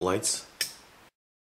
Lights.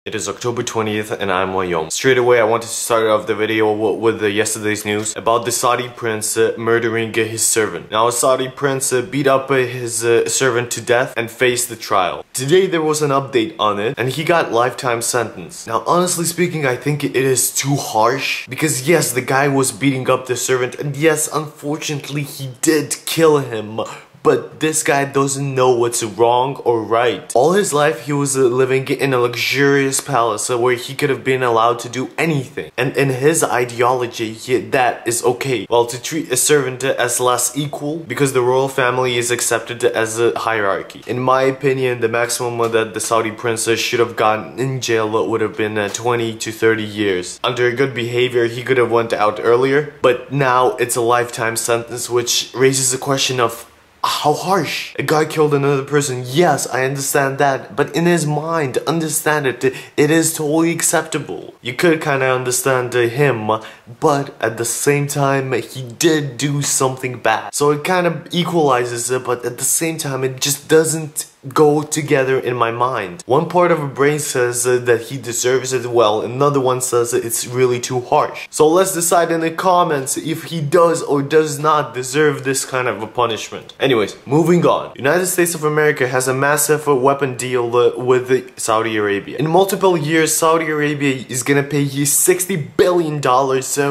It is October 20th and I'm Wyoming. Straight away I wanted to start off the video with yesterday's news about the Saudi prince murdering his servant. Now a Saudi prince beat up his servant to death and faced the trial. Today there was an update on it and he got lifetime sentence. Now honestly speaking, I think it is too harsh because yes, the guy was beating up the servant and yes, unfortunately he did kill him. But this guy doesn't know what's wrong or right. All his life he was living in a luxurious palace where he could have been allowed to do anything. And in his ideology, that is okay. Well, to treat a servant as less equal because the royal family is accepted as a hierarchy. In my opinion, the maximum that the Saudi princess should have gotten in jail would have been 20 to 30 years. Under good behavior, he could have went out earlier. But now it's a lifetime sentence, which raises the question of how harsh. A guy killed another person, yes, I understand that, but in his mind, understand it is totally acceptable. You could kind of understand him, but at the same time, he did do something bad. So it kind of equalizes it, but at the same time, it just doesn't go together in my mind. One part of a brain says that he deserves it well, another one says that it's really too harsh. So let's decide in the comments if he does or does not deserve this kind of a punishment. Anyways, moving on. United States of America has a massive weapon deal with Saudi Arabia. In multiple years, Saudi Arabia is gonna pay you $60 billion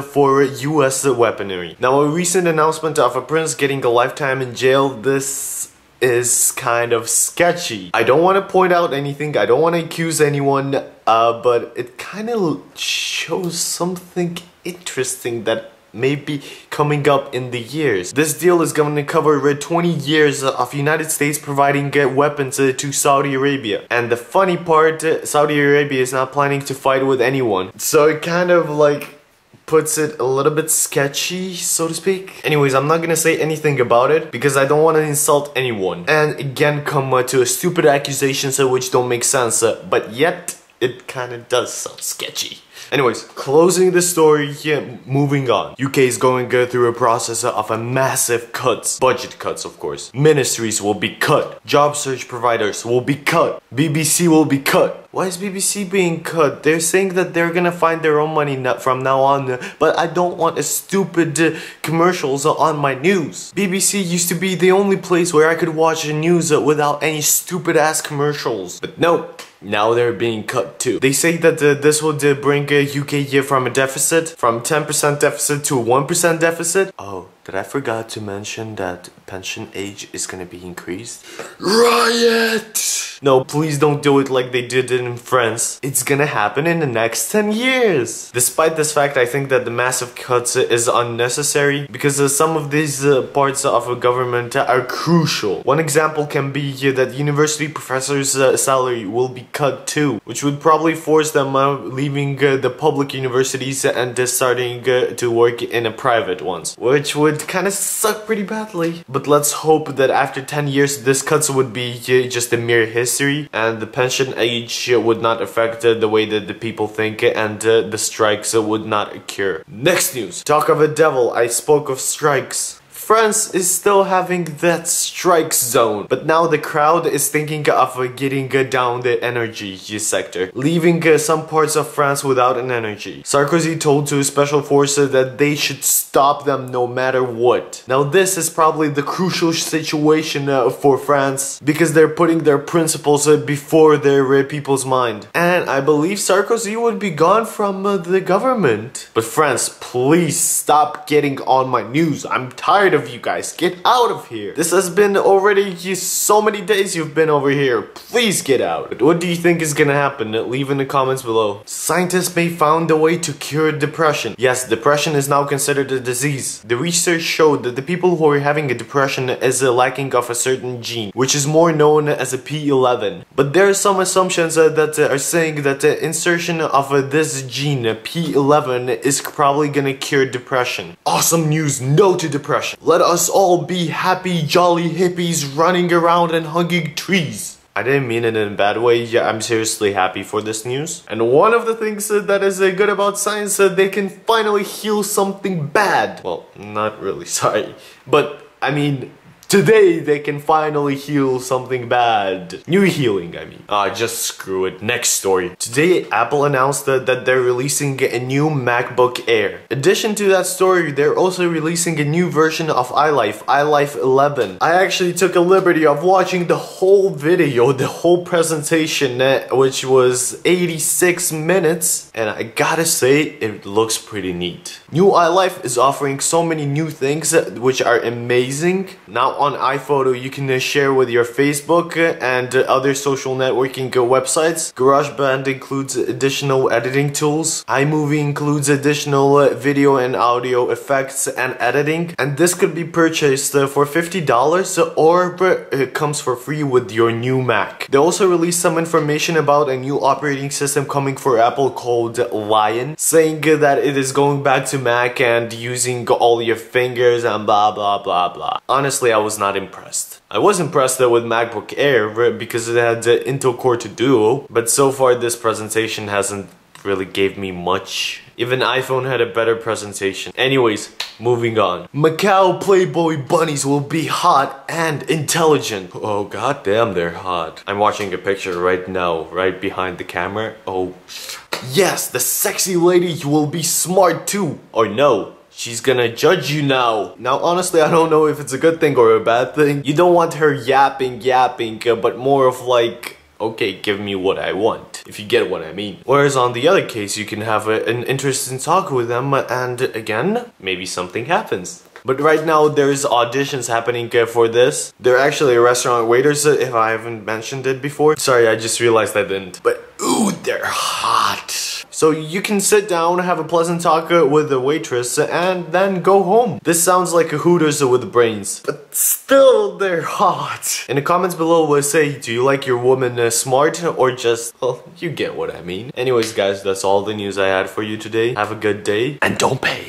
for US weaponry. Now, a recent announcement of a prince getting a lifetime in jail, this is kind of sketchy. I don't want to point out anything, I don't want to accuse anyone, but it kind of shows something interesting that may be coming up in the years. This deal is going to cover 20 years of United States providing weapons to Saudi Arabia. And the funny part, Saudi Arabia is not planning to fight with anyone. So it kind of like puts it a little bit sketchy, so to speak. Anyways, I'm not gonna say anything about it because I don't want to insult anyone and again come to a stupid accusations which don't make sense, but yet it kind of does sound sketchy. Anyways, closing the story here, moving on. UK is going through a process of a massive cuts. Budget cuts, of course. Ministries will be cut. Job search providers will be cut. BBC will be cut. Why is BBC being cut? They're saying that they're gonna find their own money from now on, but I don't want a stupid commercials on my news. BBC used to be the only place where I could watch the news without any stupid ass commercials. But no. Now they're being cut too. They say that this will bring UK from a deficit, from 10% deficit to a 1% deficit. Oh, did I forgot to mention that pension age is gonna be increased? Riot! No, please don't do it like they did it in France. It's gonna happen in the next 10 years. Despite this fact, I think that the massive cuts is unnecessary because some of these parts of a government are crucial. One example can be that university professors' salary will be cut too, which would probably force them leaving the public universities and starting to work in a private ones, which would kind of suck pretty badly. But let's hope that after 10 years this cuts would be just a mere history and the pension age would not affect the way that the people think and the strikes would not occur. Next news. Talk of a devil, I spoke of strikes. France is still having that strike zone, but now the crowd is thinking of getting down the energy sector, leaving some parts of France without an energy. Sarkozy told to special forces that they should stop them no matter what. Now this is probably the crucial situation for France because they're putting their principles before their people's mind. And I believe Sarkozy would be gone from the government. But France, please stop getting on my news. I'm tired of you guys. Get out of here. This has been already so many days you've been over here. Please get out. But what do you think is gonna happen? Leave in the comments below. Scientists may found a way to cure depression. Yes, depression is now considered a disease. The research showed that the people who are having a depression is lacking of a certain gene, which is more known as a P11. But there are some assumptions that are saying that the insertion of this gene, P11, is probably gonna cure depression. Awesome news, no to depression. Let us all be happy, jolly hippies running around and hugging trees. I didn't mean it in a bad way. Yeah, I'm seriously happy for this news. And one of the things that is good about science, they can finally heal something bad. Well, not really, sorry. But, I mean, Today they can finally heal something bad. New healing, I mean. Just screw it. Next story. Today Apple announced that they're releasing a new MacBook Air. In addition to that story, they're also releasing a new version of ilife 11. I actually took a liberty of watching the whole video, the whole presentation, which was 86 minutes, and I gotta say, it looks pretty neat. New ilife is offering so many new things which are amazing. Now on iPhoto you can share with your Facebook and other social networking websites. GarageBand includes additional editing tools. iMovie includes additional video and audio effects and editing, and this could be purchased for $50 or it comes for free with your new Mac. They also released some information about a new operating system coming for Apple called Lion, saying that it is going back to Mac and using all your fingers and blah blah blah blah. Honestly, I was not impressed. I was impressed with MacBook Air because it had the Intel Core 2 Duo, but so far this presentation hasn't really gave me much. Even iPhone had a better presentation. Anyways, moving on. Macau Playboy bunnies will be hot and intelligent. Oh goddamn, they're hot. I'm watching a picture right now, right behind the camera. Oh yes, the sexy lady will be smart too. Or no, she's gonna judge you now. Now honestly, I don't know if it's a good thing or a bad thing. You don't want her yapping, but more of like, okay, give me what I want, if you get what I mean. Whereas on the other case, you can have an interesting talk with them and again, maybe something happens. But right now, there's auditions happening for this. They're actually restaurant waiters, if I haven't mentioned it before. Sorry, I just realized I didn't. But ooh, they're hot. So you can sit down, have a pleasant talk with the waitress, and then go home. This sounds like a Hooters with brains. But still, they're hot. In the comments below, we'll say, do you like your woman smart or just, well, you get what I mean. Anyways, guys, that's all the news I had for you today. Have a good day, and don't pay.